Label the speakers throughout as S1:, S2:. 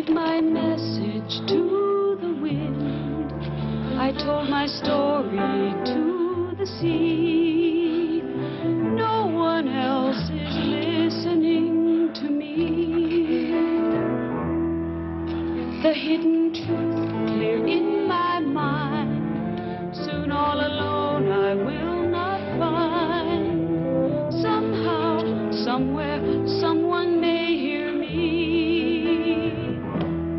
S1: gave my message to the wind. I told my story to the sea. No one else is listening to me. The hidden truth clear in my mind. Soon all alone I will not find. Somehow, somewhere, someone may hear me.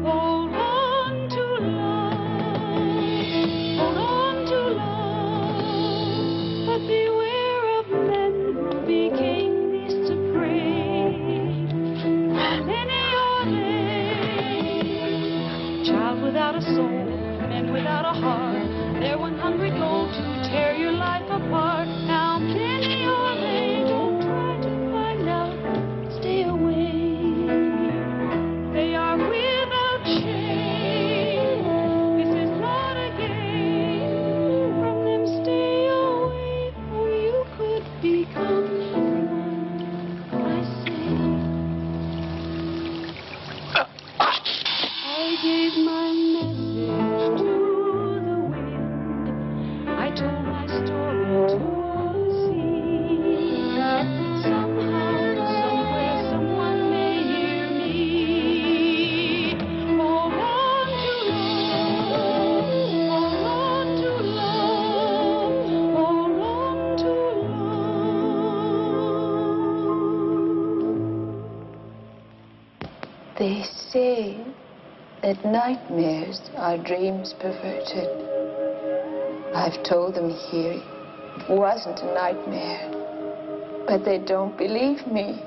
S1: Hold on to love. Hold on to love. But beware of men who became beasts of prey. Many are they. Child without a soul, men without a heart. They're one hungry goal to tear your life apart. How many are they? Don't try to find out. Stay away. They are without shame. This is not a game. From them stay away, or you could become one. I say, I gave my message to the wind. I told my story to the sea. Somehow, somewhere, someone may hear me. Hold on to love. Hold on to love. Hold on to love.
S2: They say that nightmares are dreams perverted. I've told them here it wasn't a nightmare, but they don't believe me.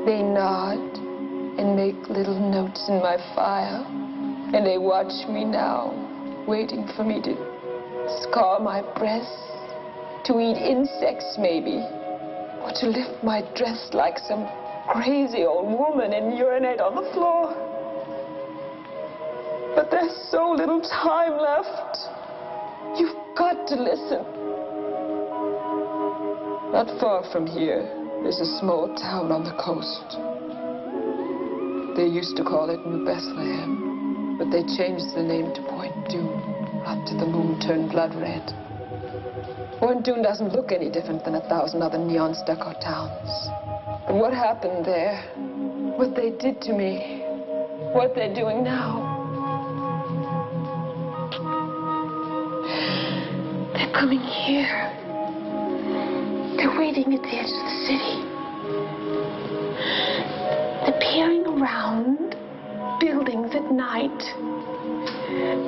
S2: They nod and make little notes in my file, and they watch me now, waiting for me to scar my breasts, to eat insects maybe, or to lift my dress like some crazy old woman and urinate on the floor. But there's so little time left. You've got to listen. Not far from here, there's a small town on the coast. They used to call it New Bethlehem, but they changed the name to Point Dune after the moon turned blood red. Point Dune doesn't look any different than 1,000 other neon stucco towns. But what happened there, what they did to me, what they're doing now, they're coming here. They're waiting at the edge of the city. They're peering around buildings at night.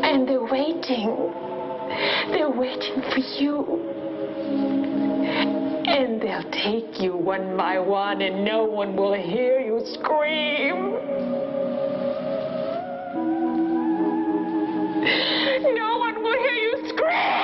S2: And they're waiting. They're waiting for you. And they'll take you one by one, and no one will hear you scream. No one will hear you scream!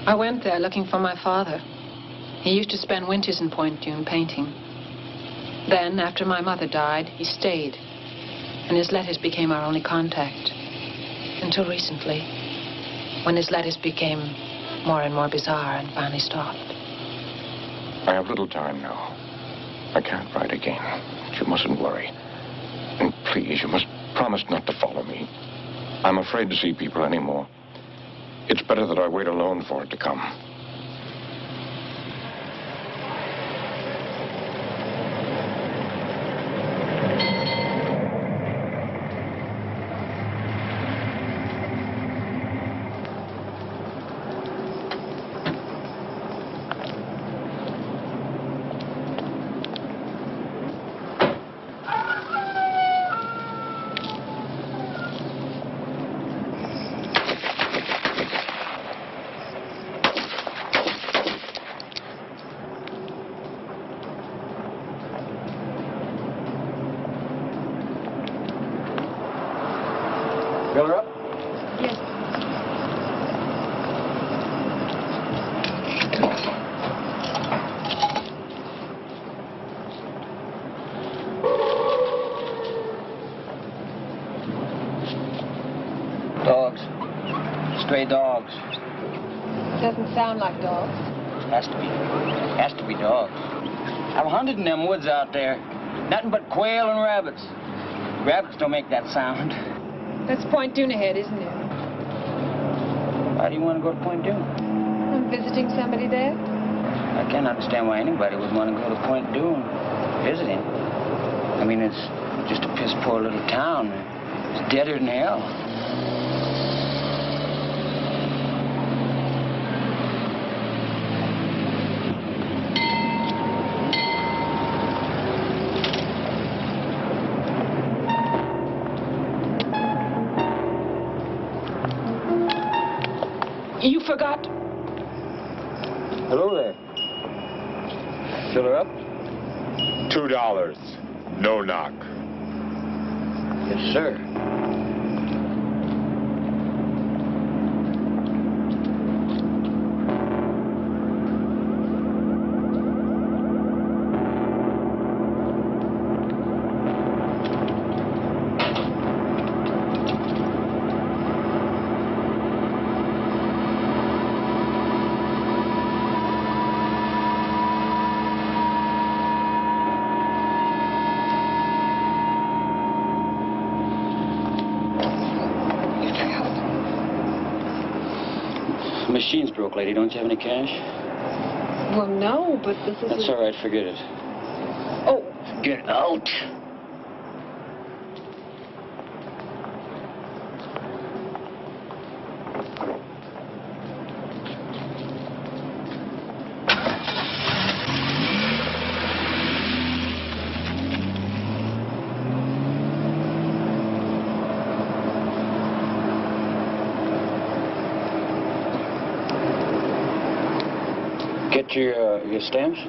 S3: I went there looking for my father. He used to spend winters in Point Dune painting. Then, after my mother died, he stayed, and his letters became our only contact. Until recently, when his letters became more and more bizarre and finally stopped.
S4: I have little time now. I can't write again. You mustn't worry. And please, you must promise not to follow me. I'm afraid to see people anymore. It's better that I wait alone for it to come.
S3: doesn't sound like dogs.
S5: Has to be dogs. I've hunted in them woods out there. Nothing but quail and rabbits. Rabbits don't make that sound.
S3: That's Point Dune ahead, isn't it?
S5: Why do you want to go to Point Dune?
S3: I'm visiting somebody there.
S5: I can't understand why anybody would want to go to Point Dune visiting. I mean, it's just a piss poor little town. It's deader than hell.
S3: You forgot.
S5: Hello there. Fill her up?
S6: $2. No knock.
S5: Yes, sir. The machine's broke, lady. Don't you have any cash?
S3: Well, no, but this is...
S5: That's all right. Forget it.
S3: Oh.
S5: Get out. Get your stamps?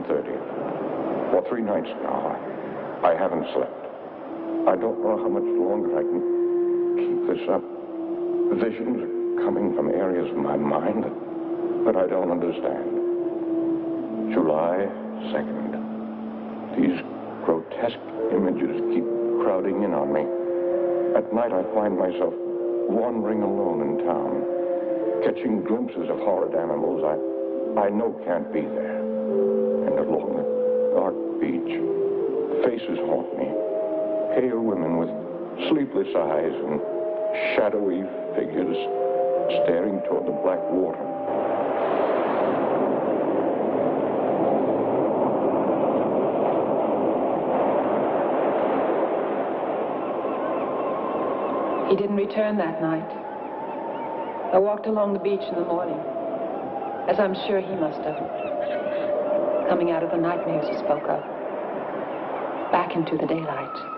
S4: 30th. For 3 nights now, I haven't slept. I don't know how much longer I can keep this up. Visions are coming from areas of my mind that I don't understand. July 2nd. These grotesque images keep crowding in on me. At night, I find myself wandering alone in town, catching glimpses of horrid animals I know can't be there. And along the dark beach, faces haunt me. Pale women with sleepless eyes and shadowy figures staring toward the black water.
S3: He didn't return that night. I walked along the beach in the morning, as I'm sure he must have, coming out of the nightmares he spoke of, back into the daylight.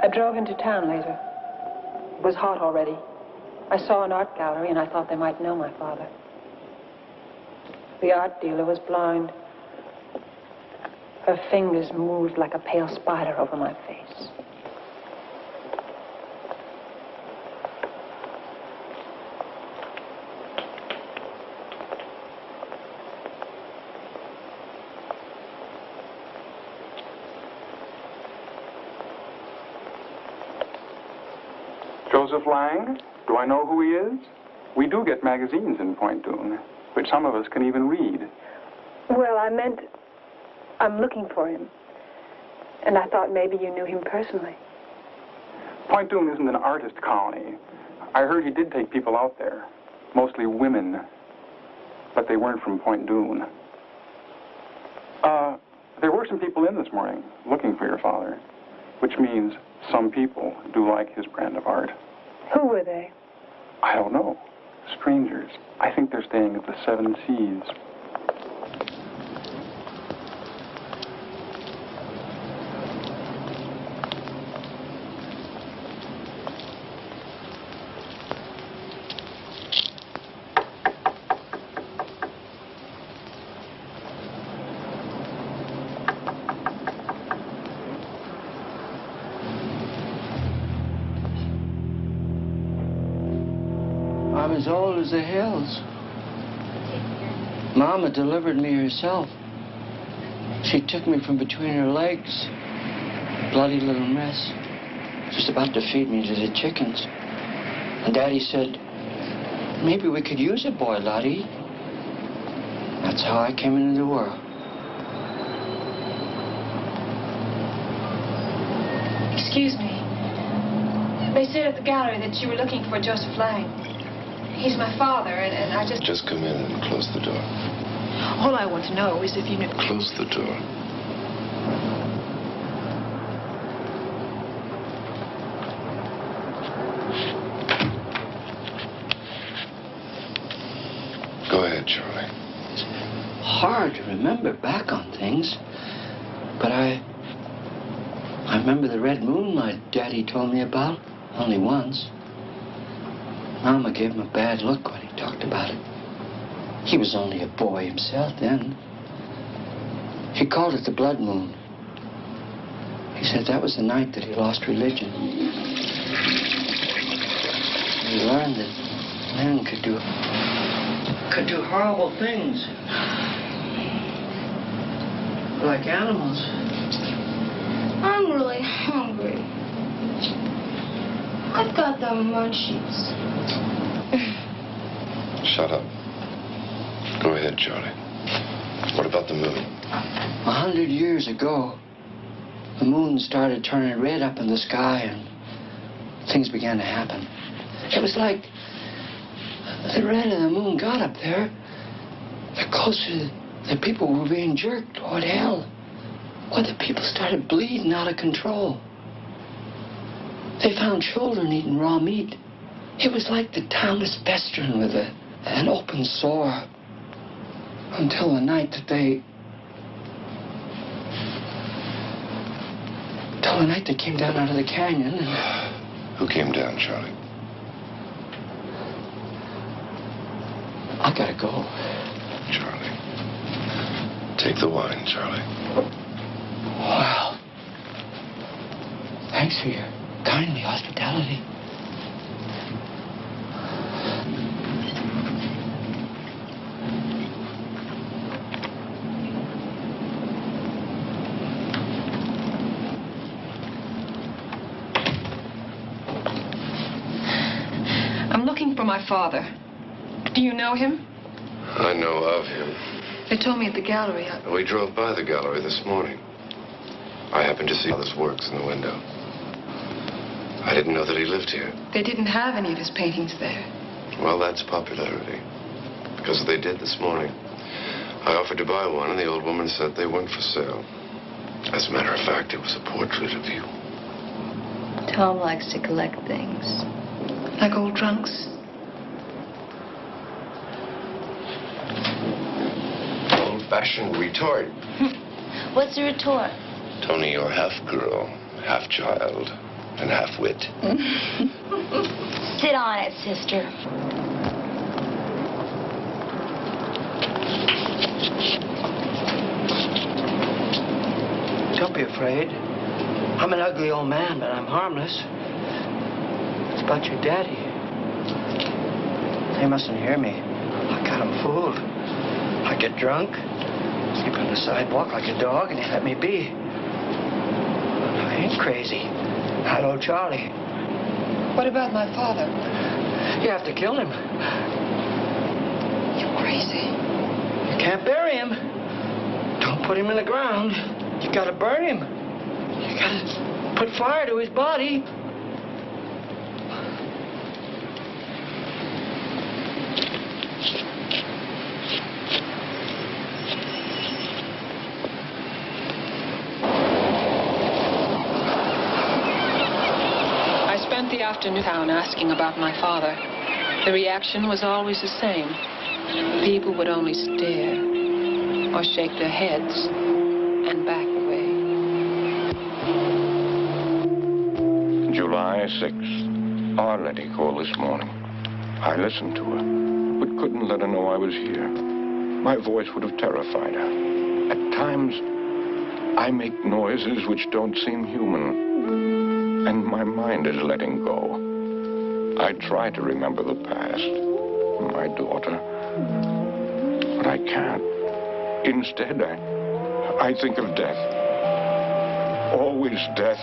S3: I drove into town later. It was hot already. I saw an art gallery and I thought they might know my father. The art dealer was blind. Her fingers moved like a pale spider over my face.
S6: Joseph Lang? Do I know who he is? We do get magazines in Point Dune, which some of us can even read.
S3: Well, I meant I'm looking for him. And I thought maybe you knew him personally.
S6: Point Dune isn't an artist colony. I heard he did take people out there, mostly women, but they weren't from Point Dune. There were some people in this morning looking for your father, which means some people do like his brand of art.
S3: Who were they?
S6: I don't know. Strangers. I think they're staying at the Seven Seas.
S5: I'm as old as the hills. Mama delivered me herself. She took me from between her legs. Bloody little mess. Just about to feed me to the chickens. And Daddy said, maybe we could use a boy, Lottie. That's how I came into the world.
S3: Excuse me. They said at the gallery that you were looking for Joseph Lang. He's my father, and I just...
S7: Just come in and close the door.
S3: All I want to know is if you knew...
S7: Close the door. Go ahead, Charlie.
S5: It's hard to remember back on things, but I remember the red moonlight Daddy told me about only once. Mama gave him a bad look when he talked about it. He was only a boy himself then. He called it the blood moon. He said that was the night that he lost religion. He learned that men could do horrible things. Like animals.
S8: I'm really hungry. I've got the munchies.
S7: Shut up. Go ahead, Charlie. What about the moon?
S5: 100 years ago, the moon started turning red up in the sky and things began to happen. It was like the red of the moon got up there, the closer the people were being jerked toward hell, where the people started bleeding out of control. They found children eating raw meat. It was like the town was festering with an open sore until the night that they came down out of the canyon. And
S7: Who came down, Charlie?
S5: I gotta go.
S7: Charlie. Take the wine, Charlie.
S5: Wow. Thanks for your kindly hospitality.
S3: I'm looking for my father. Do you know him?
S7: I know of him.
S3: They told me at the gallery.
S7: We drove by the gallery this morning. I happened to see Father's works in the window. I didn't know that he lived here.
S3: They didn't have any of his paintings there.
S7: Well, that's popularity. Because they did this morning. I offered to buy one, and the old woman said they weren't for sale. As a matter of fact, it was a portrait of you.
S2: Tom likes to collect things.
S3: Like old trunks.
S7: Old-fashioned retort.
S8: What's a retort?
S7: Tony, you're half girl, half child, and half wit.
S8: Sit on it, sister.
S5: Don't be afraid. I'm an ugly old man, but I'm harmless. It's about your daddy. They mustn't hear me. I got him fooled. I get drunk, sleep on the sidewalk like a dog, and they let me be. I ain't crazy. Hello, Charlie.
S3: What about my father?
S5: You have to kill him.
S3: You're crazy.
S5: You can't bury him. Don't put him in the ground. You gotta burn him. You gotta put fire to his body.
S3: I spent the afternoon in town asking about my father. The reaction was always the same. People would only stare or shake their heads and back away.
S4: July 6th. Our Letty called this morning. I listened to her, but couldn't let her know I was here. My voice would have terrified her. At times, I make noises which don't seem human, and my mind is letting go. I try to remember the past, my daughter, but I can't. Instead, I think of death. Always death.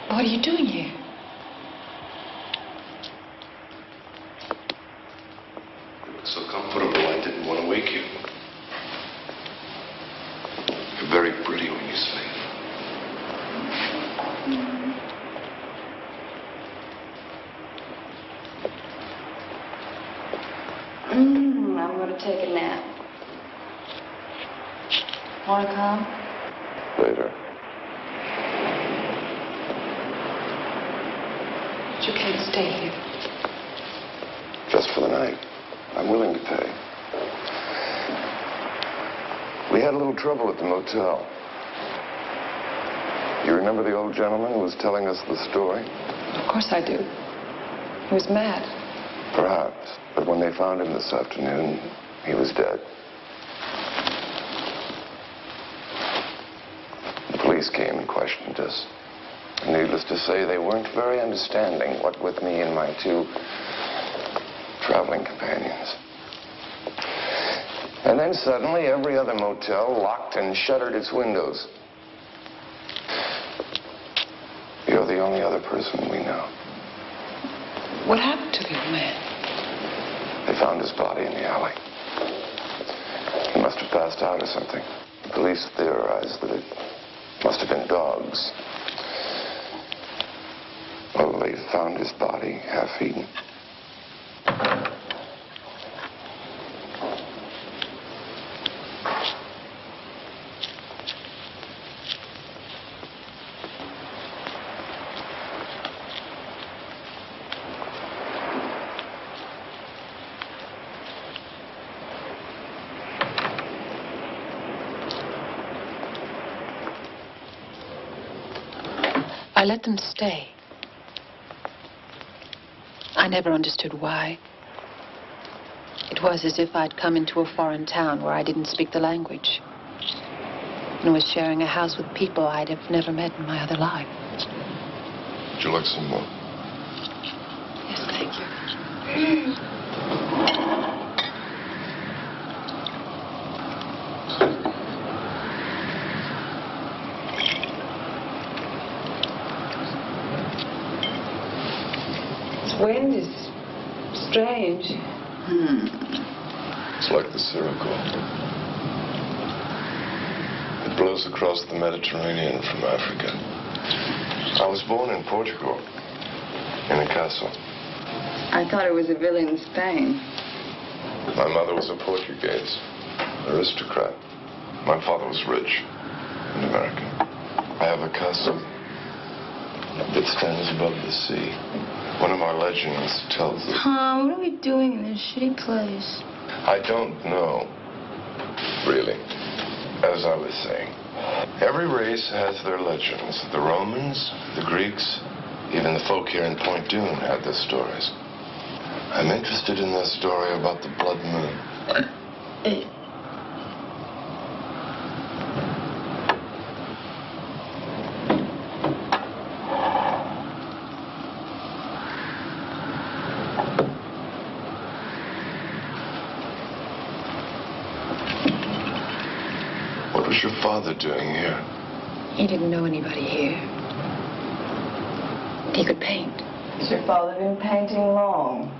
S3: What are you doing here?
S7: It was so comfortable, I didn't want to wake you. You're very pretty when you sleep.
S2: I'm going to take a nap. Want to come?
S7: Later.
S3: But you can't stay here.
S7: Just for the night. I'm willing to pay. We had a little trouble at the motel. You remember the old gentleman who was telling us the story?
S3: Of course I do. He was mad.
S7: Perhaps, but when they found him this afternoon, he was dead. The police came and questioned us. Needless to say, they weren't very understanding, what with me and my two traveling companions. And then suddenly, every other motel locked and shuttered its windows. You're the only other person we know.
S3: What happened to the old man?
S7: They found his body in the alley. He must have passed out or something. The police theorized that it must have been dogs. Well, they found his body half-eaten.
S3: I let them stay. I never understood why. It was as if I'd come into a foreign town where I didn't speak the language and was sharing a house with people I'd have never met in my other life.
S7: Would you like some more?
S3: Yes, thank you. This wind is strange.
S7: It's like the Sirocco. It blows across the Mediterranean from Africa. I was born in Portugal, in a castle.
S2: I thought it was a villa in Spain.
S7: My mother was a Portuguese, aristocrat. My father was rich, an American. I have a castle that stands above the sea. One of my legends tells us...
S2: Tom, what are we doing in this shitty place?
S7: I don't know, really. As I was saying, every race has their legends. The Romans, the Greeks, even the folk here in Point Dune had their stories. I'm interested in their story about the blood moon. What was your father doing here?
S3: He didn't know anybody here. He could paint.
S2: Has your father been painting long?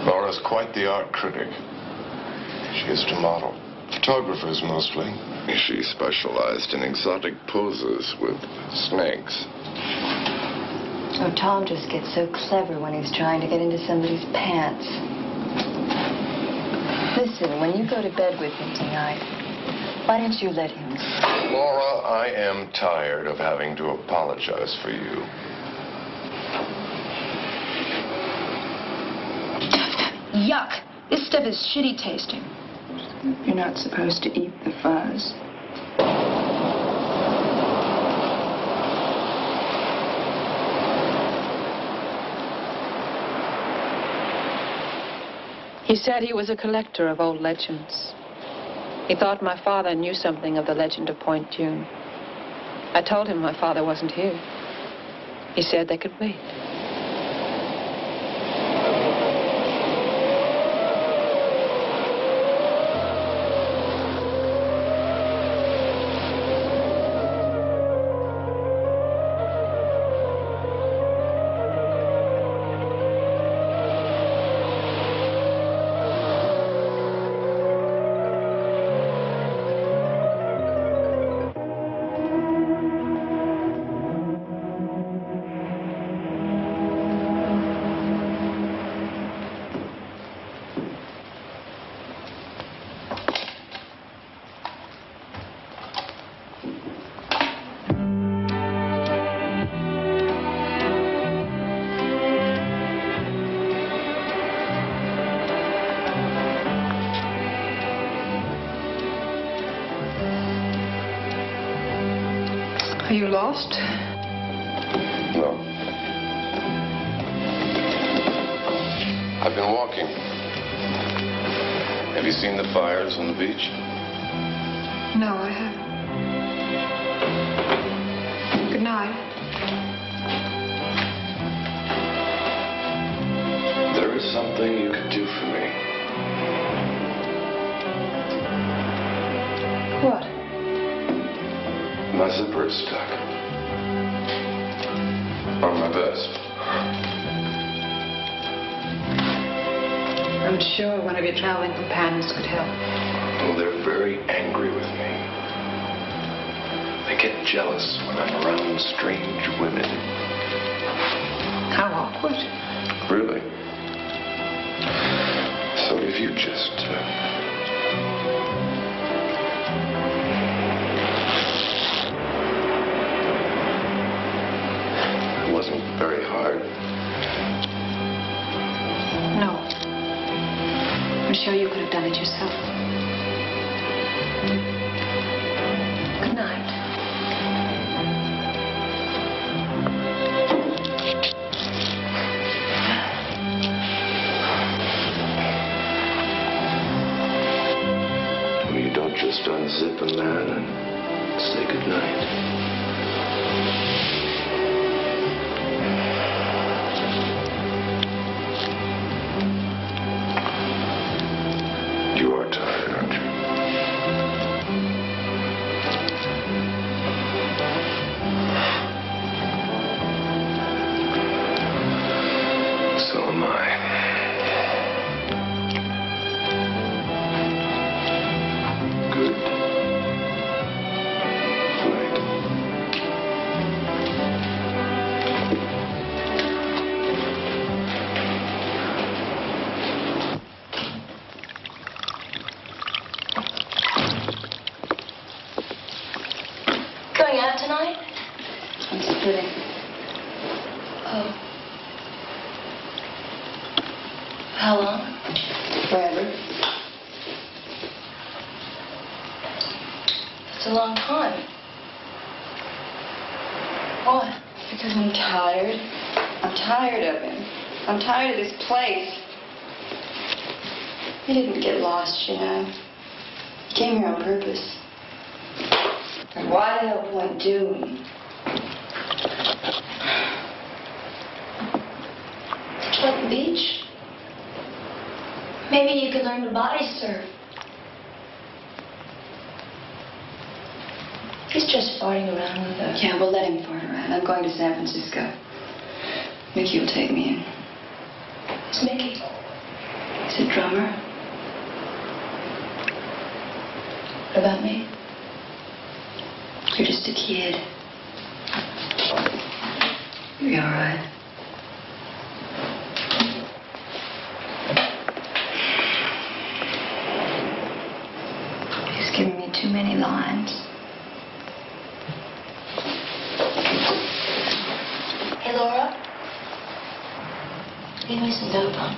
S7: Laura's quite the art critic. She used to model. Photographers mostly. She specialized in exotic poses with snakes.
S8: Oh, Tom just gets so clever when he's trying to get into somebody's pants. Listen, when you go to bed with him tonight, why don't you let him sleep?
S7: Laura, I am tired of having to apologize for you.
S2: Yuck! This stuff is shitty tasting. You're not supposed to eat the fuzz.
S3: He said he was a collector of old legends. He thought my father knew something of the legend of Point Dune. I told him my father wasn't here. He said they could wait. Are you lost?
S7: No. I've been walking. Have you seen the fires on the beach?
S3: No, I haven't. Good night.
S7: There is something you could do for me.
S3: What?
S7: My zipper is stuck. On my vest.
S3: I'm sure one of your traveling companions could help.
S7: Well, they're very angry with me. They get jealous when I'm around strange women.
S3: How awkward.
S7: Really? So if you just... It wasn't very hard.
S3: No. I'm sure you could have done it yourself. Good night.
S7: You don't just unzip a man and say goodnight. You are tired, aren't you? So am I. Good night.
S8: Going out tonight?
S2: I'm splitting.
S8: Oh. How long?
S2: Forever.
S8: It's a long time. Why?
S2: Because I'm tired. I'm tired of him. I'm tired of this place. He didn't get lost, you know. He came here on purpose. And why the hell Point Dune?
S8: Did you like the beach? Maybe you could learn to body surf. He's just farting around with us.
S2: Yeah, we'll let him fart around. I'm going to San Francisco. Mickey will take me in.
S8: Who's Mickey?
S2: He's a drummer.
S8: What about me?
S2: You're just a kid. You'll be all right. He's giving me too many lines.
S8: Hey, Laura. Leave me some dope on.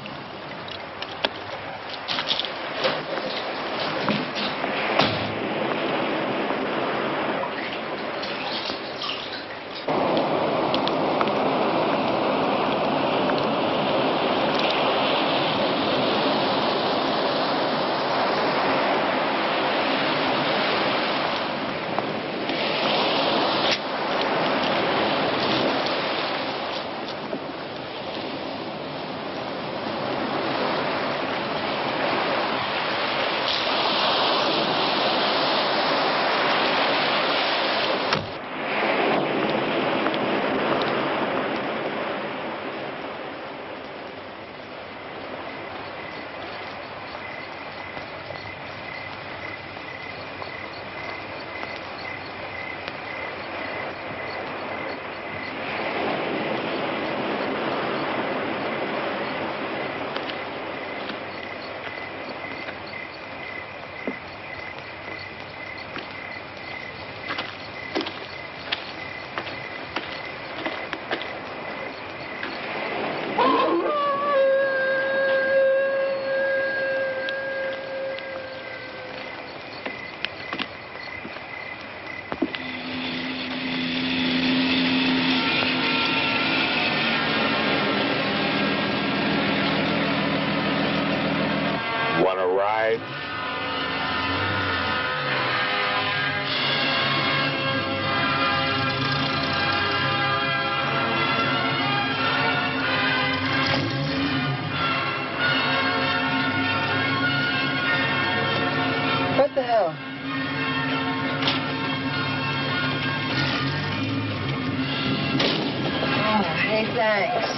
S8: Many thanks.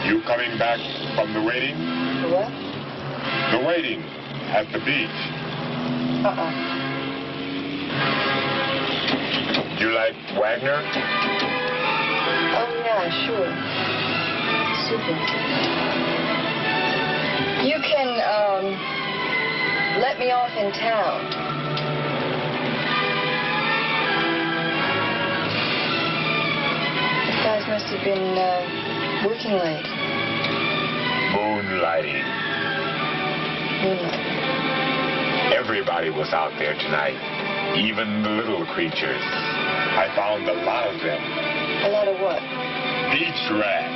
S9: You coming back from the waiting?
S8: The what?
S9: The waiting at the beach. You like Wagner?
S8: Oh, yeah, sure. Super. You can, let me off in town. You guys must have been, working late.
S9: Moonlighting.
S8: Moonlight.
S9: Everybody was out there tonight, even the little creatures. I found a lot of them.
S8: A lot of what?
S9: Beach rats.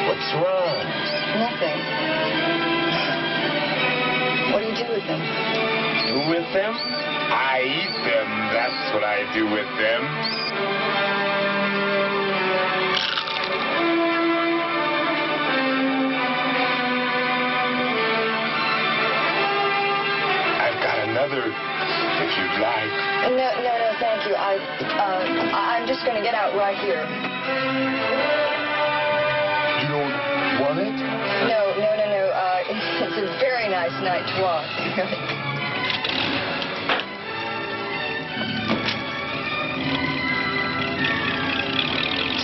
S9: What's wrong?
S8: Nothing. What do you do with them?
S9: Do with them? I eat them. That's what I do with them. I've got another, if you'd like.
S8: No, thank you. I'm just going to get out right here.
S9: You don't want it?
S8: No. It's a very nice night to walk, really.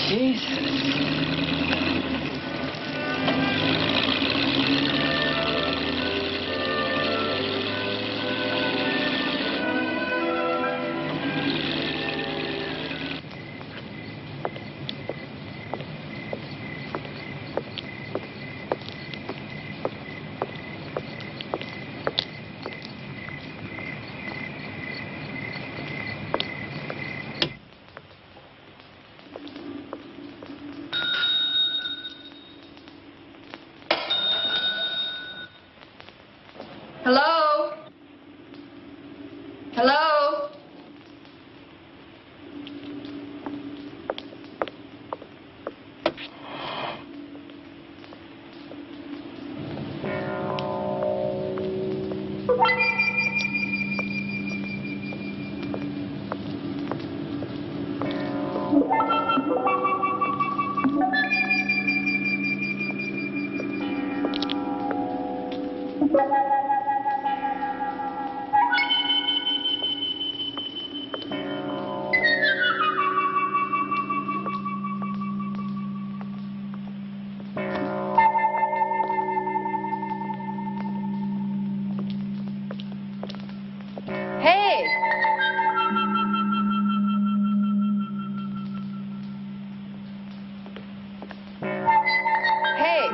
S8: Jesus. Hello? Hello? Hey! Hey!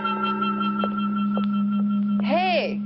S8: Hey!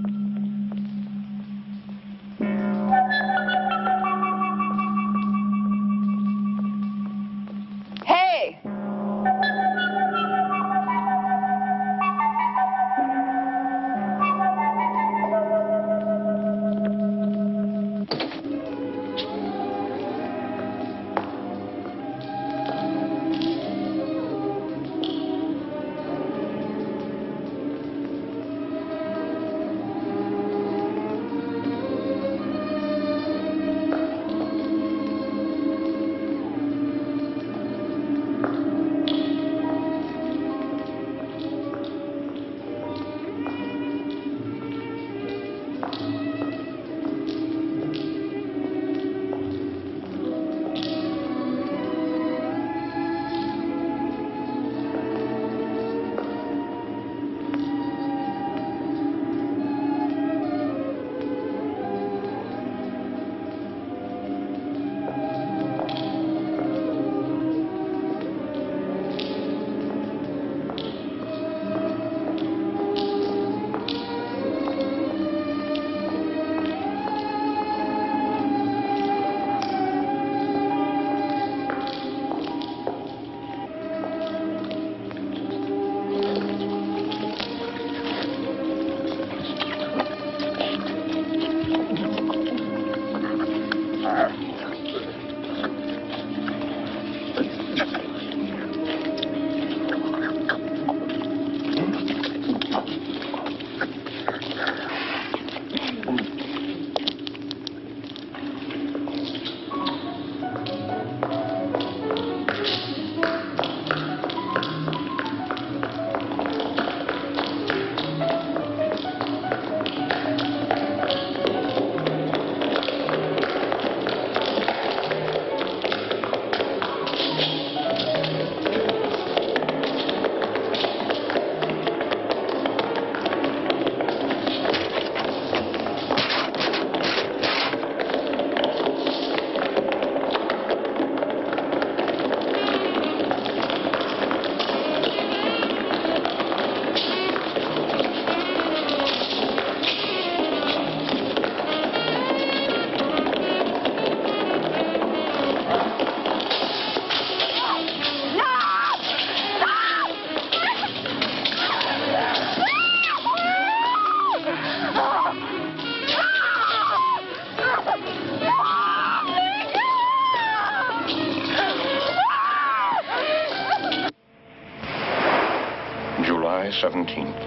S4: July 17th.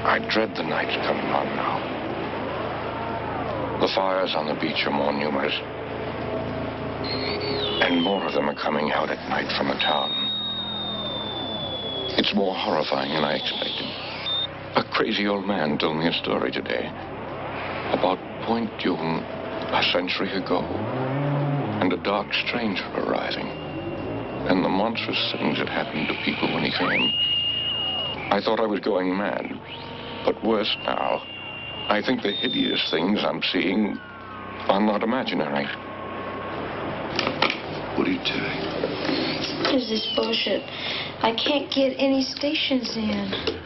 S4: I dread the night coming on now. The fires on the beach are more numerous. And more of them are coming out at night from a town. It's more horrifying than I expected. A crazy old man told me a story today about Point Dune a century ago, and a dark stranger arriving, and the monstrous things that happened to people when he came. I thought I was going mad, but worse now. I think the hideous things I'm seeing are not imaginary.
S7: What are you doing?
S10: What is this bullshit? I can't get any stations in.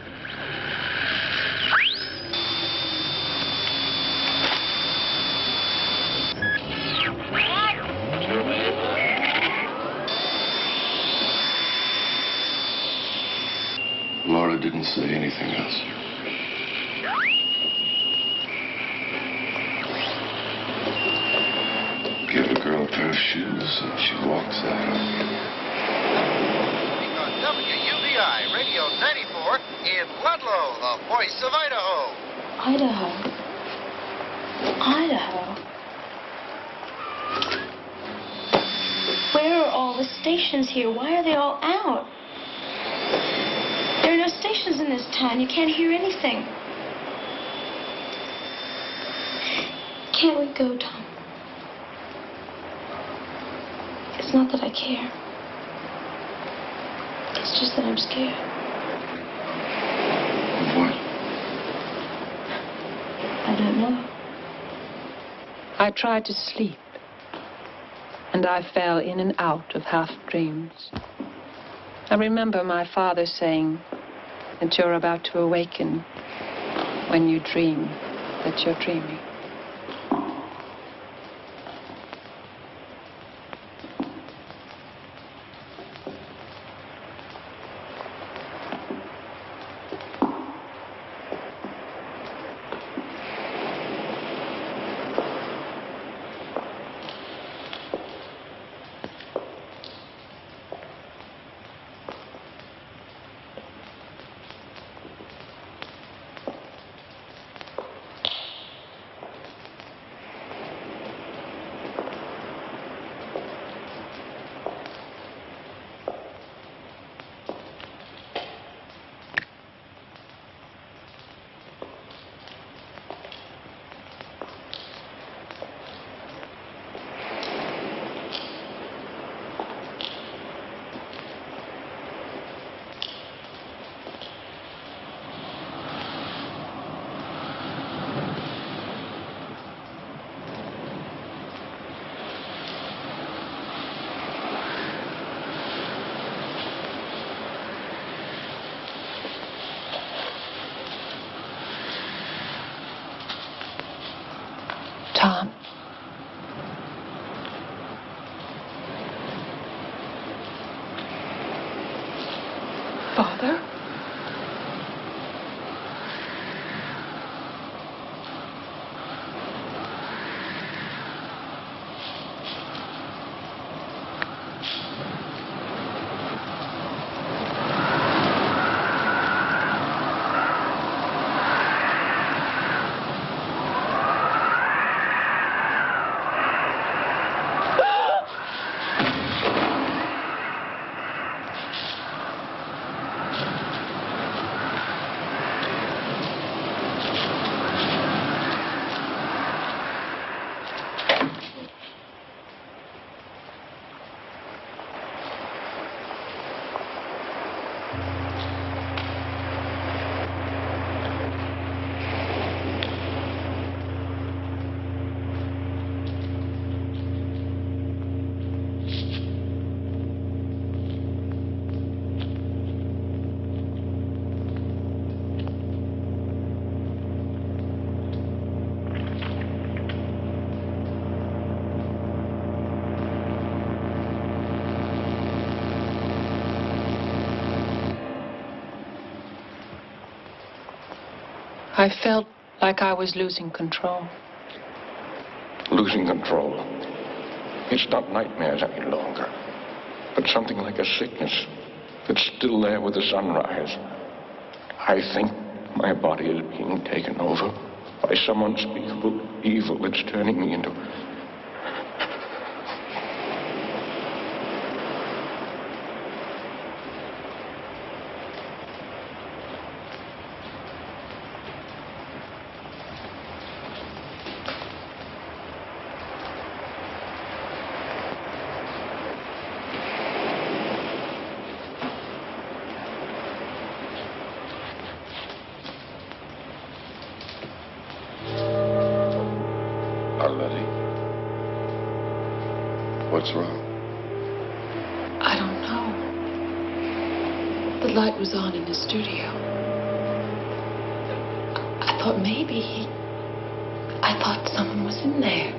S7: Laura didn't say anything else. Give a girl a pair of shoes and she walks out on you.
S11: On WUBI Radio 94 in Ludlow, the voice of Idaho.
S10: Idaho. Idaho. Where are all the stations here? Why are they all out? There are no stations in this town. You can't hear anything. Can't we go, Tom? It's not that I care. It's just that I'm scared.
S7: What?
S10: I don't know.
S3: I tried to sleep, and I fell in and out of half dreams. I remember my father saying that you're about to awaken when you dream that you're dreaming. Tom. Father? I felt like I was losing control.
S4: Losing control. It's not nightmares any longer, but something like a sickness. It's still there with the sunrise. I think my body is being taken over by some unspeakable evil that's turning me into...
S7: What's wrong?
S3: I don't know. The light was on in the studio. I thought maybe I thought someone was in there.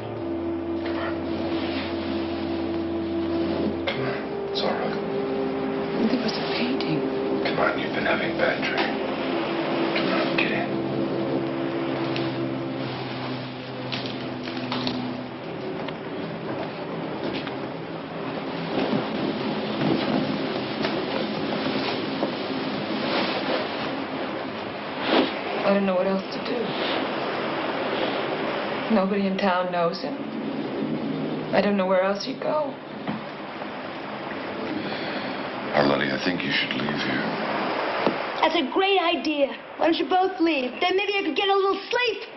S7: Come on. It's all right.
S3: There was a painting.
S7: Come on, you've been having bad dreams. Come on, get in.
S3: I don't know what else to do. Nobody in town knows him. I don't know where else he'd go.
S7: Arletty, I think you should leave here.
S10: That's a great idea. Why don't you both leave? Then maybe I could get a little sleep.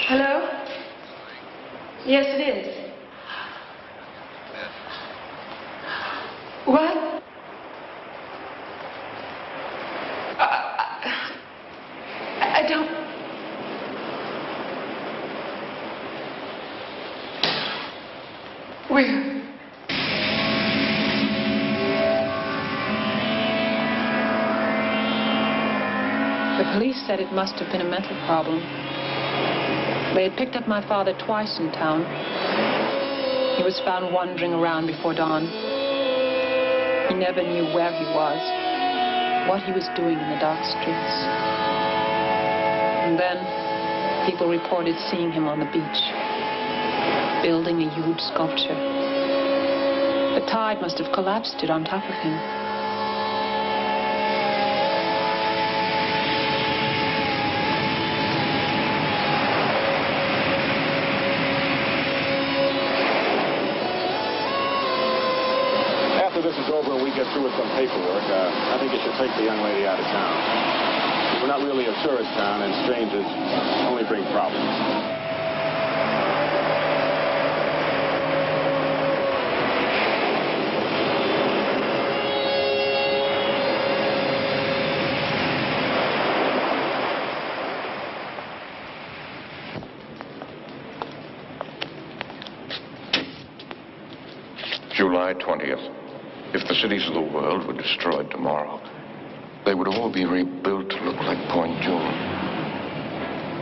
S3: Hello? Yes, it is. What? I don't... Where? The police said it must have been a mental problem. They had picked up my father twice in town. He was found wandering around before dawn. He never knew where he was, what he was doing in the dark streets. And then people reported seeing him on the beach, building a huge sculpture. The tide must have collapsed it on top of him.
S12: After this is over and we get through with some paperwork, I think you should take the young lady out of town. We're not really a tourist town, and strangers only bring problems.
S4: July 20th. If the cities of the world were destroyed tomorrow, they would all be rebuilt to look like Point Dune.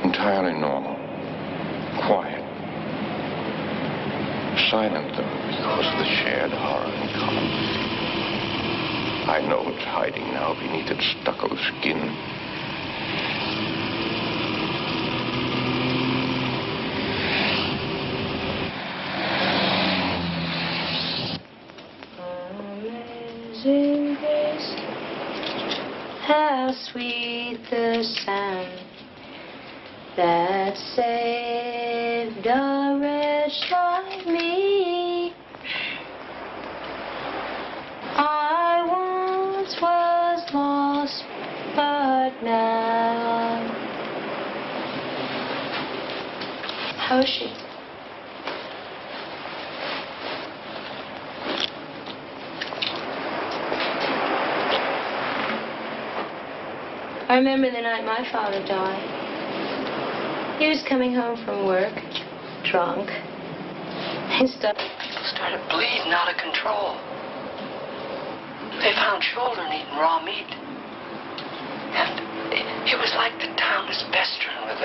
S4: Entirely normal. Quiet. Silent, though, because of the shared horror in common. I know it's hiding now beneath its stucco skin.
S10: In this house.
S2: how sweet the sound that saved a wretch like me. I once was lost, but now. How is she? I remember the night my father died. He was coming home from work, drunk. He
S5: started bleeding out of control. They found children eating raw meat. And it was like the town was festering with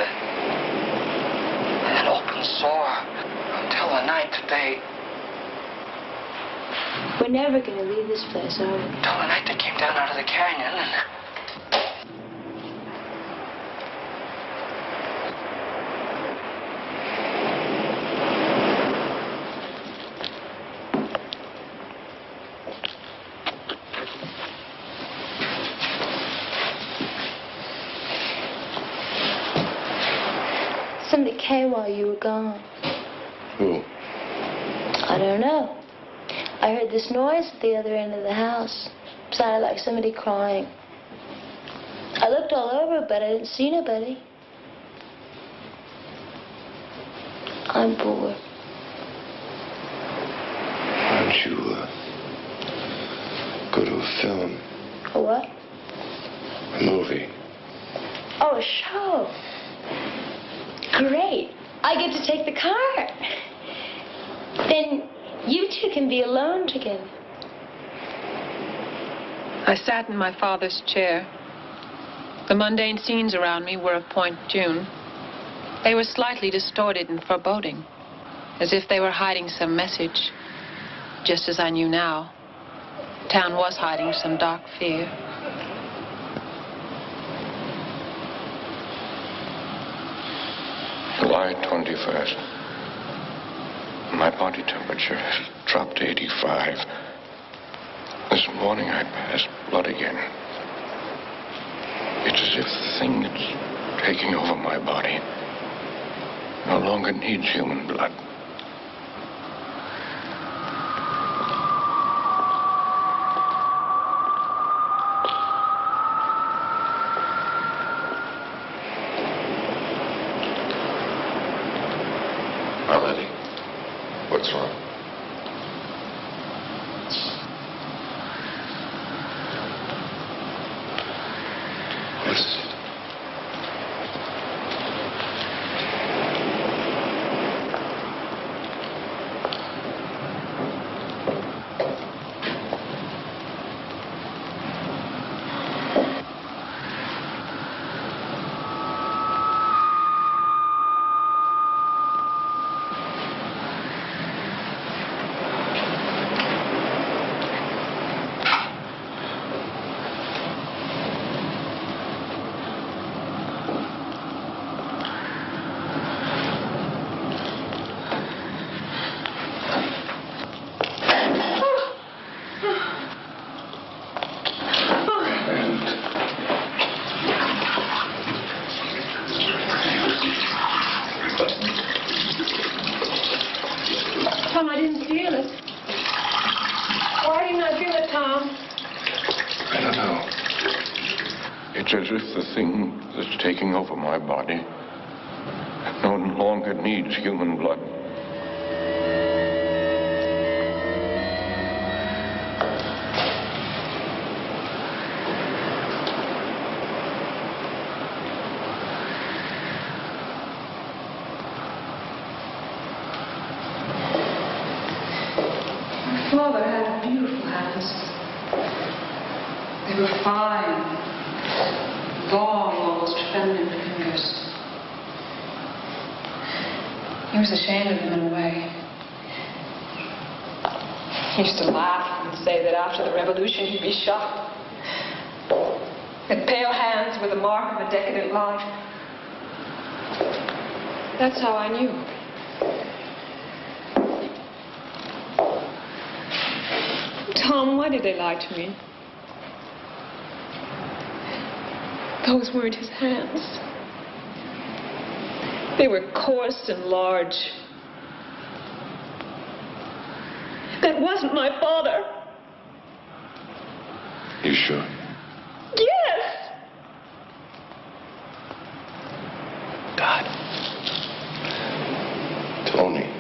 S5: an open sore until the night that they...
S2: We're never going to leave this place, are we?
S5: Until the night they came down out of the canyon and...
S2: Somebody came while you were gone.
S7: Who?
S2: I don't know. I heard this noise at the other end of the house. It sounded like somebody crying. I looked all over, but I didn't see nobody. I'm bored.
S7: Why don't you go to a film?
S2: A what?
S7: A movie.
S2: Oh, a show. Great. I get to take the car. Then you two can be alone together.
S3: I sat in my father's chair. The mundane scenes around me were of Point Dune. They were slightly distorted and foreboding, as if they were hiding some message. Just as I knew now, town was hiding some dark fear.
S4: July 21st. My body temperature has dropped to 85. This morning I passed blood again. It's as if the thing that's taking over my body no longer needs human blood.
S7: Melody, what's wrong? What is it?
S3: Tom, I didn't feel it. Why didn't I feel it, Tom?
S4: I don't know. It's as if the thing that's taking over my body no longer needs human blood.
S3: Father had beautiful hands. They were fine, long, almost feminine fingers. He was ashamed of them in a way. He used to laugh and say that after the revolution he'd be shot. That pale hands were the mark of a decadent life. That's how I knew. Tom, why did they lie to me? Those weren't his hands. They were coarse and large. That wasn't my father.
S7: You sure?
S3: Yes!
S7: God. Tony.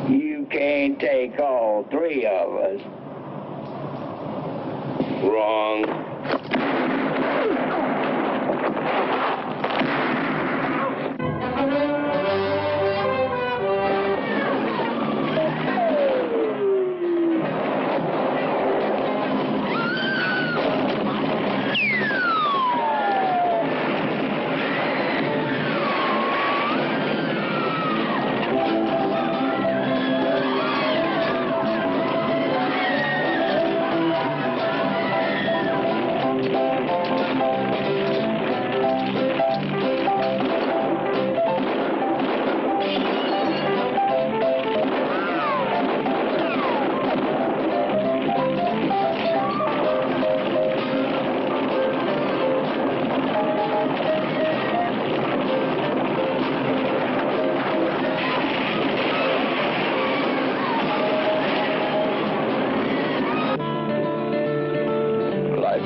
S13: You can't take all three of us. Wrong.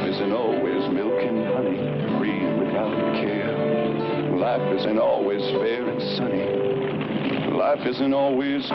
S14: Isn't always milk and honey, free and without care. Life isn't always fair and sunny. Life isn't always...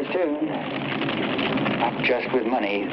S13: very soon. Not just with money.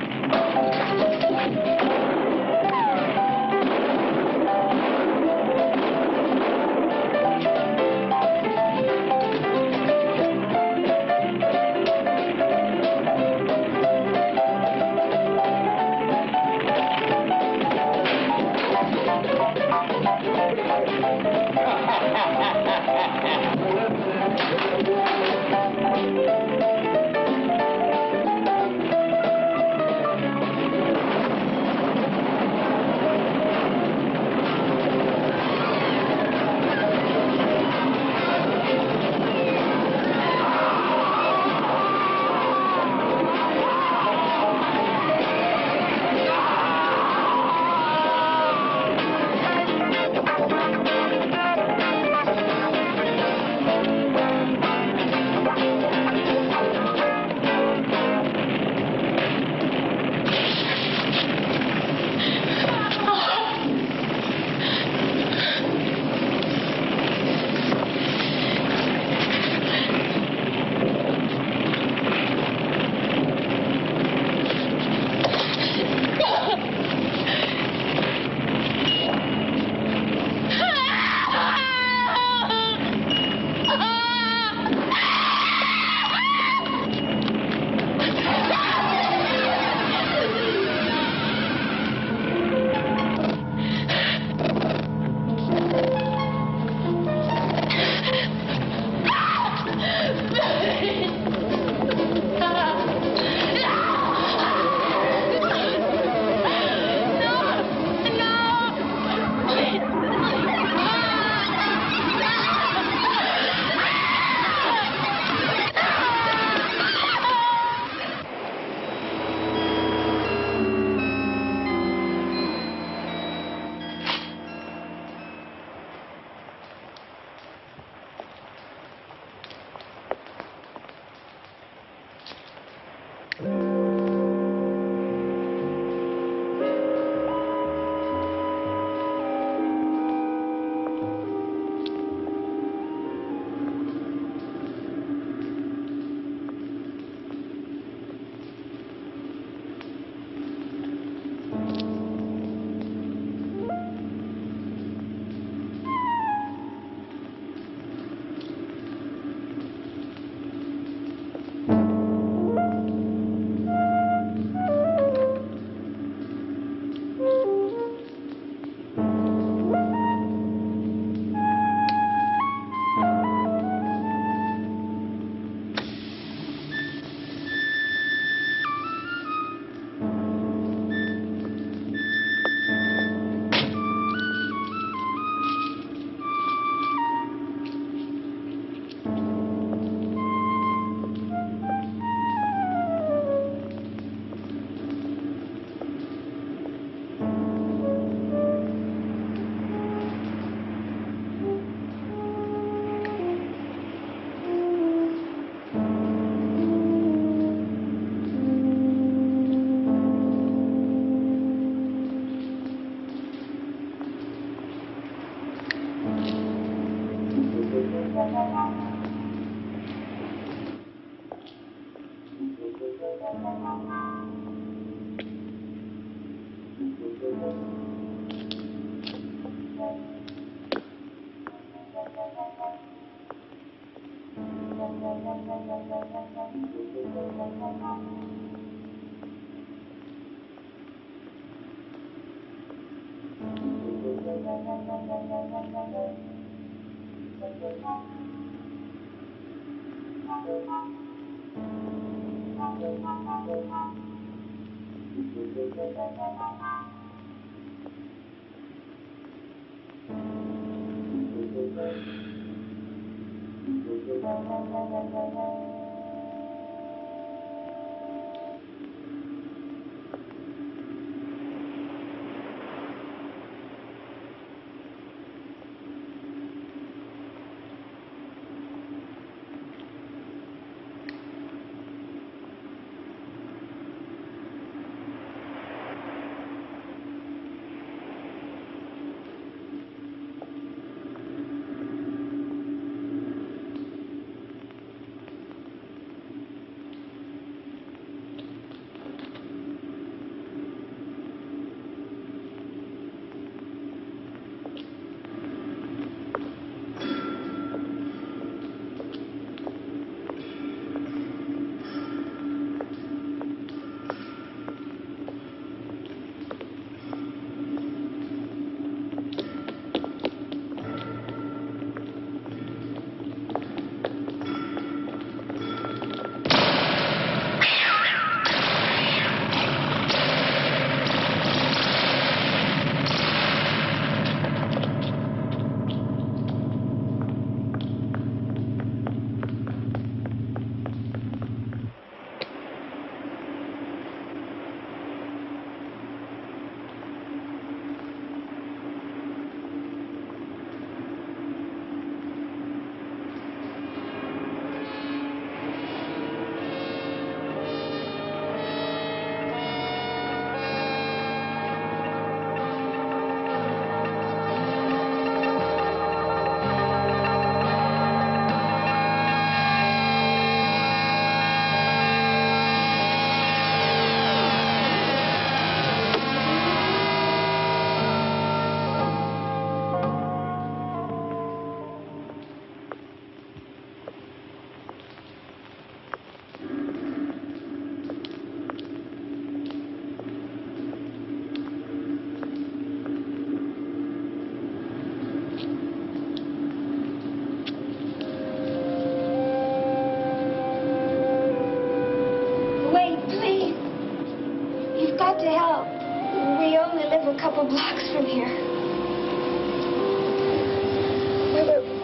S10: live a couple blocks from here.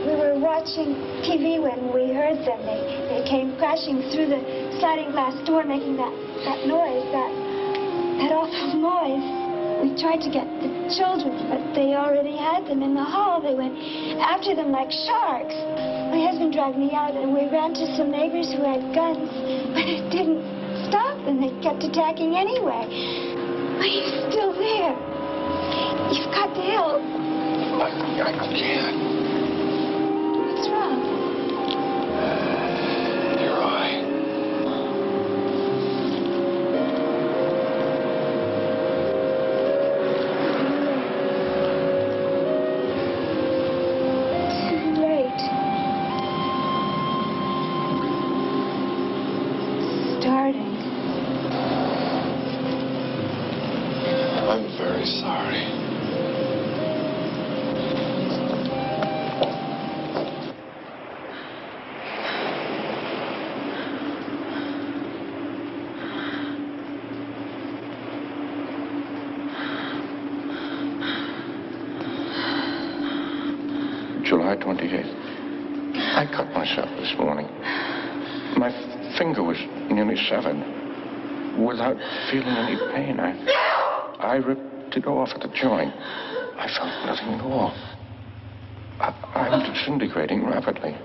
S10: We were watching TV when we heard them. They came crashing through the sliding glass door, making that noise, that awful noise. We tried to get the children, but they already had them in the hall. They went after them like sharks. My husband dragged me out, and we ran to some neighbors who had guns, but it didn't stop, and they kept attacking anyway. But he's still there. You've got to help.
S4: I can't.
S10: What's wrong?
S4: Your eye.
S10: Too late. Starting.
S7: I'm very sorry.
S4: July 28th. I cut myself this morning. My finger was nearly severed. Without feeling any pain, I ripped it off at the joint. I felt nothing at all. I'm disintegrating rapidly.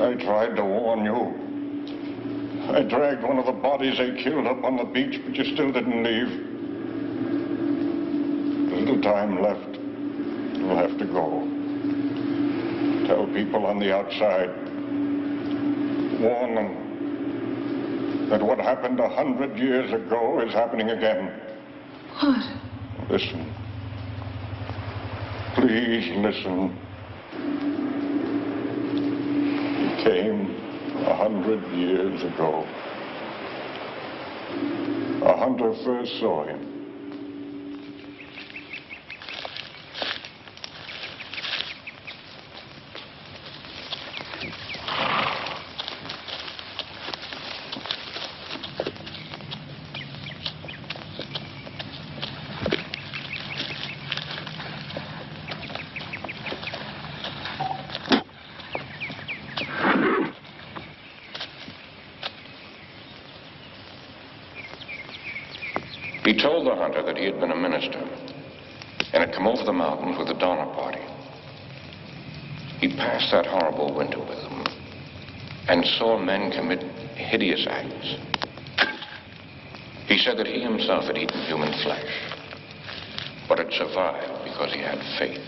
S4: I tried to warn you. I dragged one of the bodies they killed up on the beach, but you still didn't leave. There's little time left. You'll have to go. Tell people on the outside. Warn them that what happened 100 years ago is happening again.
S3: What?
S4: Listen. Please listen. He came
S14: 100 years ago, a hunter first saw him.
S4: He told the hunter that he had been a minister and had come over the mountains with a Donner Party. He passed that horrible winter with them and saw men commit hideous acts. He said that he himself had eaten human flesh, but had survived because he had faith.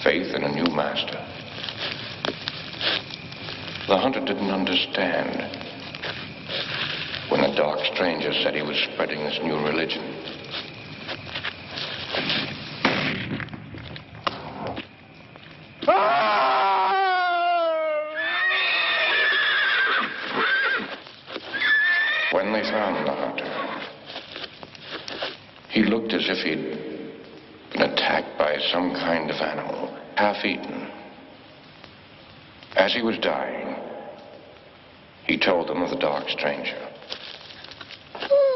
S4: Faith in a new master. The hunter didn't understand when the dark stranger said he was spreading this new religion. When they found the hunter, he looked as if he'd been attacked by some kind of animal, half-eaten. As he was dying, he told them of the dark stranger.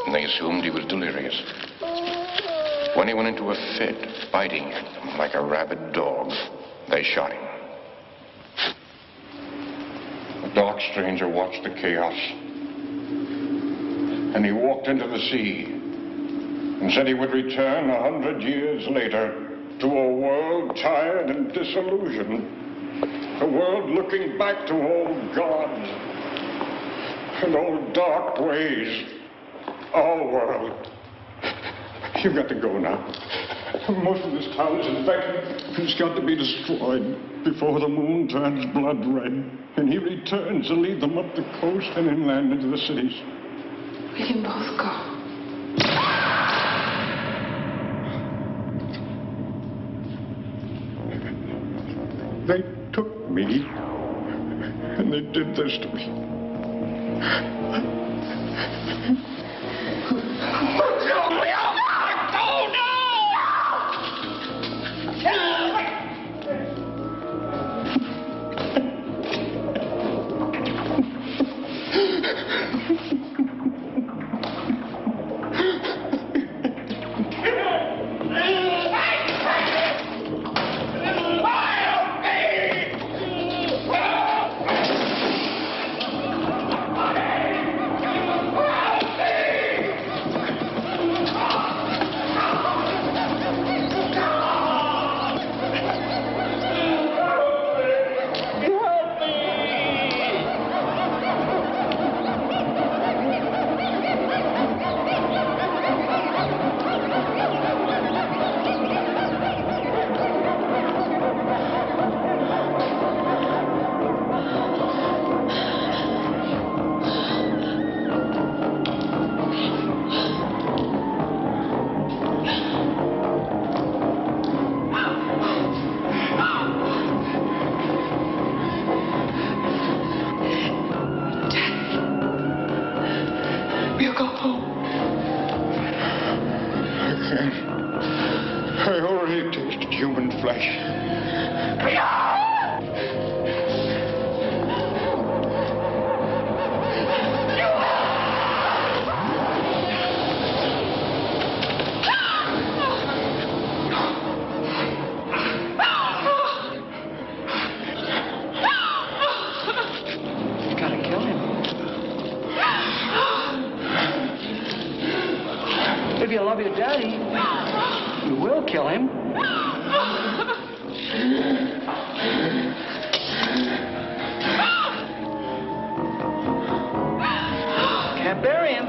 S4: And they assumed he was delirious. When he went into a fit, biting at them like a rabid dog, they shot him.
S14: The dark stranger watched the chaos. And he walked into the sea and said he would return 100 years later to a world tired and disillusioned. A world looking back to old gods and old dark ways. Our world. You've got to go now. Most of this town is infected. It's got to be destroyed before the moon turns blood red. And he returns to lead them up the coast and inland into the cities.
S2: We can both go.
S14: They took me, and they did this to me. I already tasted human flesh.
S5: You gotta kill him. If you love your daddy, you will kill him. Can't bury him.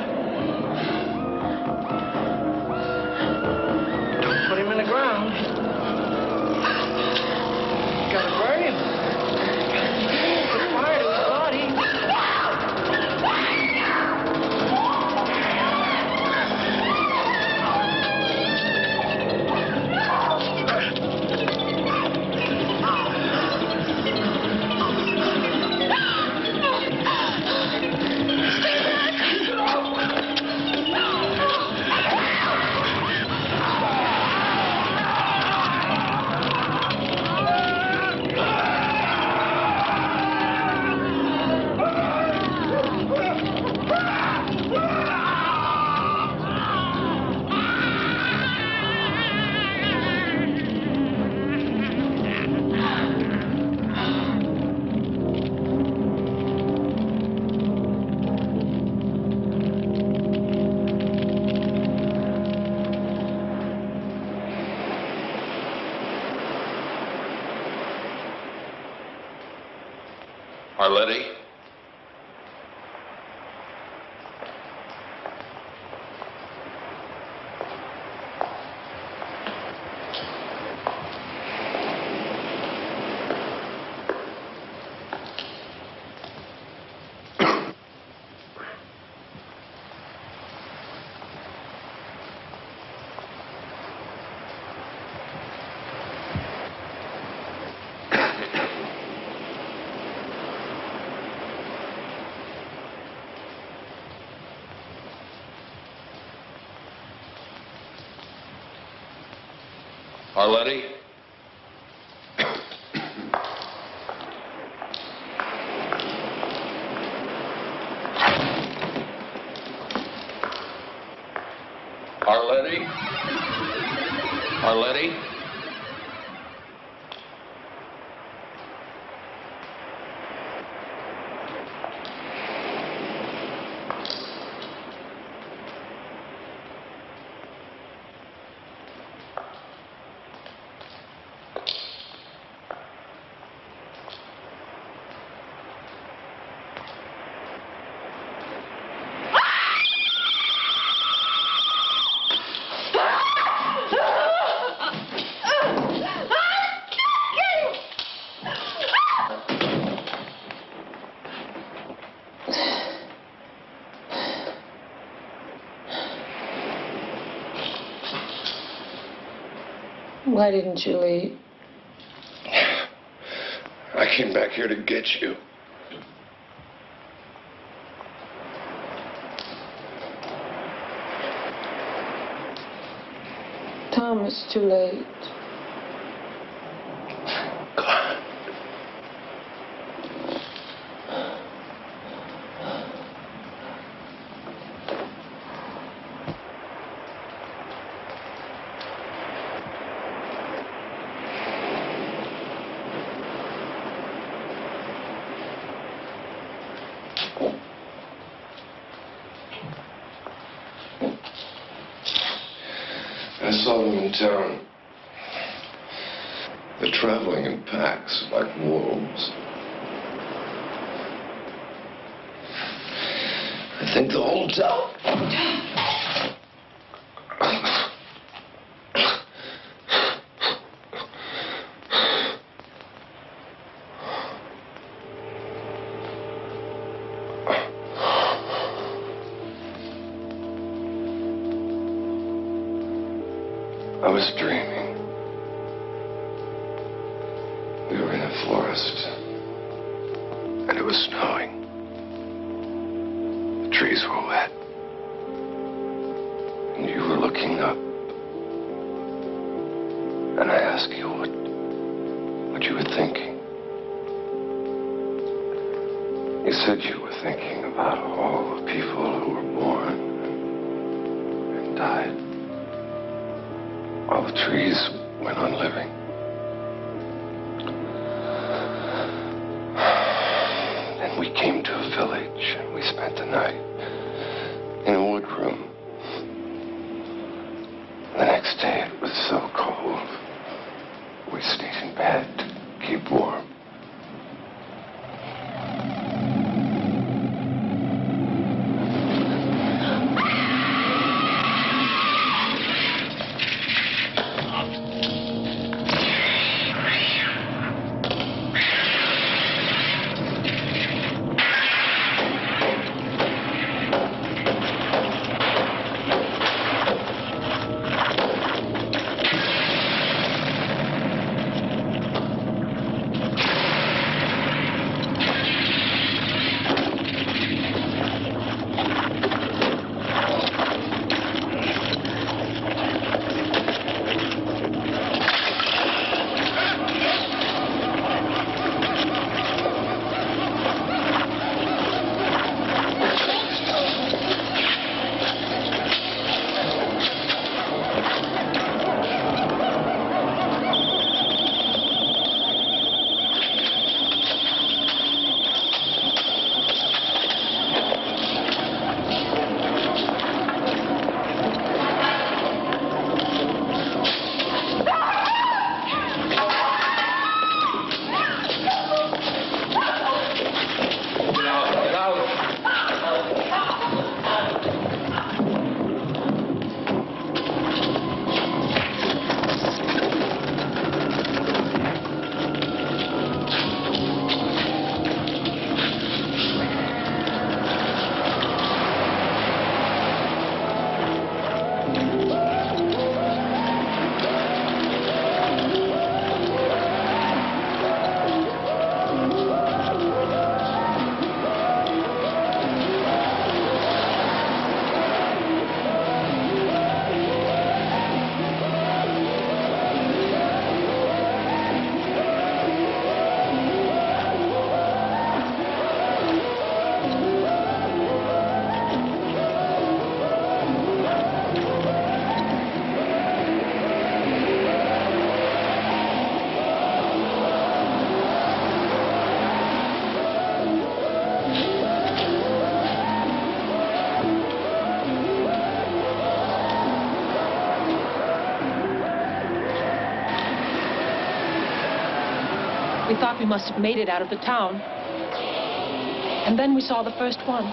S5: Don't put him in the ground. Gotta bury him. Put fire to his body.
S7: Arletty? Arletty? Arletty? Arletty?
S2: Why didn't you leave?
S7: I came back here to get you.
S2: Tom, it's too late.
S7: I saw them in town. They're traveling in packs like wolves. I think the whole town. I was dreaming. We were in a forest, and it was snowing. The trees were wet, and you were looking up. And I asked you what you were thinking. You said you were thinking about all the people who were born and died. All the trees went on living. Then we came to a village and we spent the night in a wood room. The next day it was so cold. We stayed in bed to keep warm.
S3: We thought we must have made it out of the town. And then we saw the first one.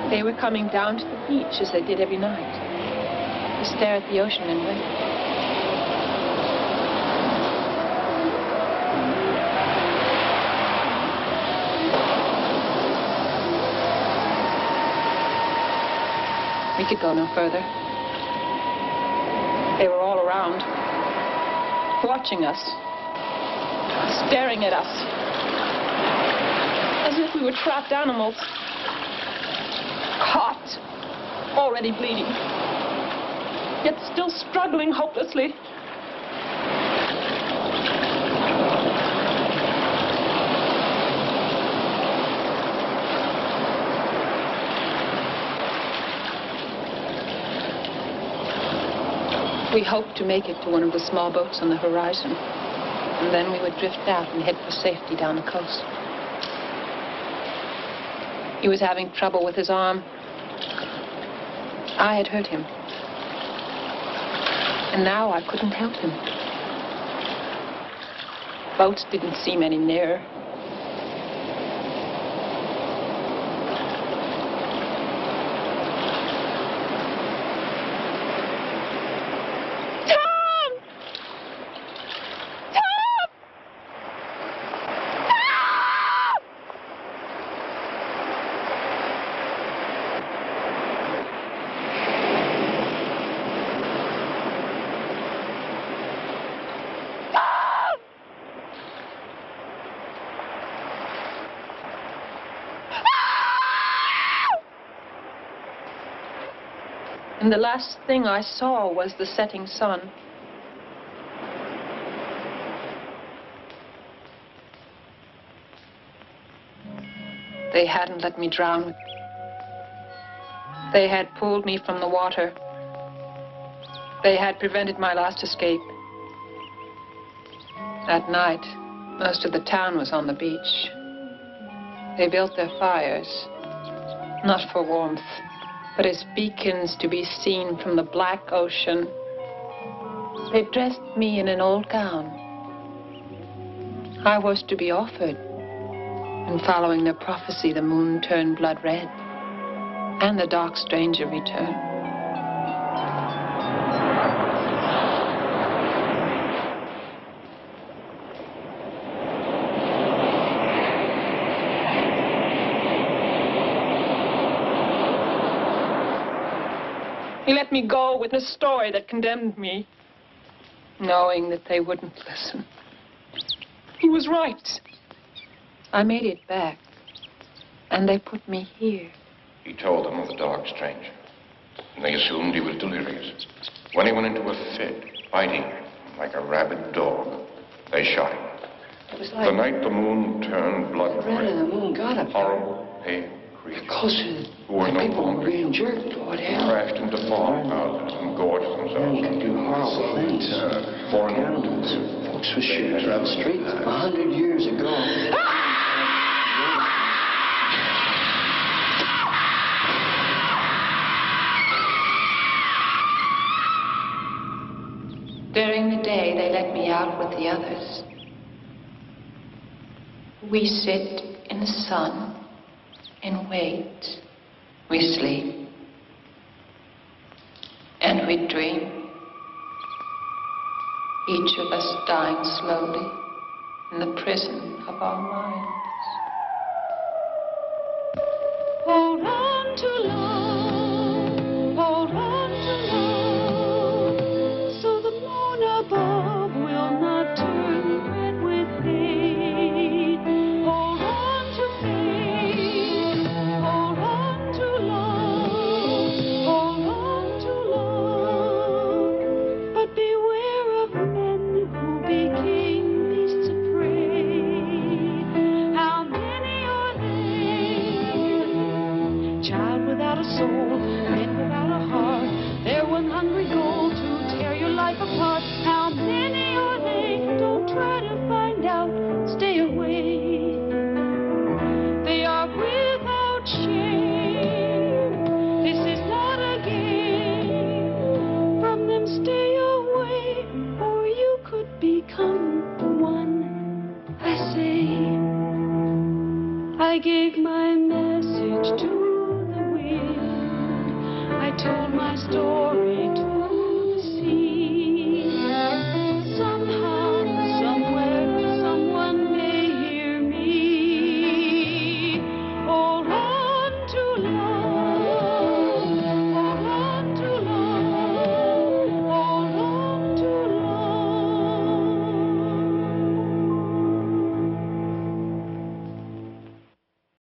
S3: They were coming down to the beach as they did every night, to stare at the ocean and wait. We could go no further. They were all around, watching us, staring at us, as if we were trapped animals. Caught, already bleeding, yet still struggling hopelessly. We hoped to make it to one of the small boats on the horizon, and then we would drift out and head for safety down the coast. He was having trouble with his arm. I had hurt him. And now I couldn't help him. Boats didn't seem any nearer. And the last thing I saw was the setting sun. They hadn't let me drown. They had pulled me from the water. They had prevented my last escape. That night, most of the town was on the beach. They built their fires, not for warmth, but as beacons to be seen from the black ocean. They dressed me in an old gown. I was to be offered, and following their prophecy, the moon turned blood red, and the dark stranger returned. He let me go with a story that condemned me, knowing that they wouldn't listen. He was right. I made it back, and they put me here.
S4: He told them of the dark stranger, and they assumed he was delirious. When he went into a fit, biting like a rabid dog, they shot him.
S5: It was like
S4: the night the moon turned blood
S5: red and the moon got up.
S4: Horrible, pale creatures
S5: Closer.
S4: who were no
S5: People were
S4: longer
S5: being jerked toward hell.
S4: crashed into fog houses and gorged themselves.
S5: Men can do horrible things.
S4: Foreign
S5: Animals. Folks with shoes out the streets 100 years ago.
S2: During the day, they let me out with the others. We sit in the sun and wait. We sleep. And we dream. Each of us dying slowly in the prison of our minds.
S1: Hold on to love, hold on to love, so the moon above will not turn red with hate. Hold on to faith, hold on to love, hold on to love, but beware of men who became beasts of prey. How many are there? Child without a soul. become one, I say. I gave my message to the wind. I told my story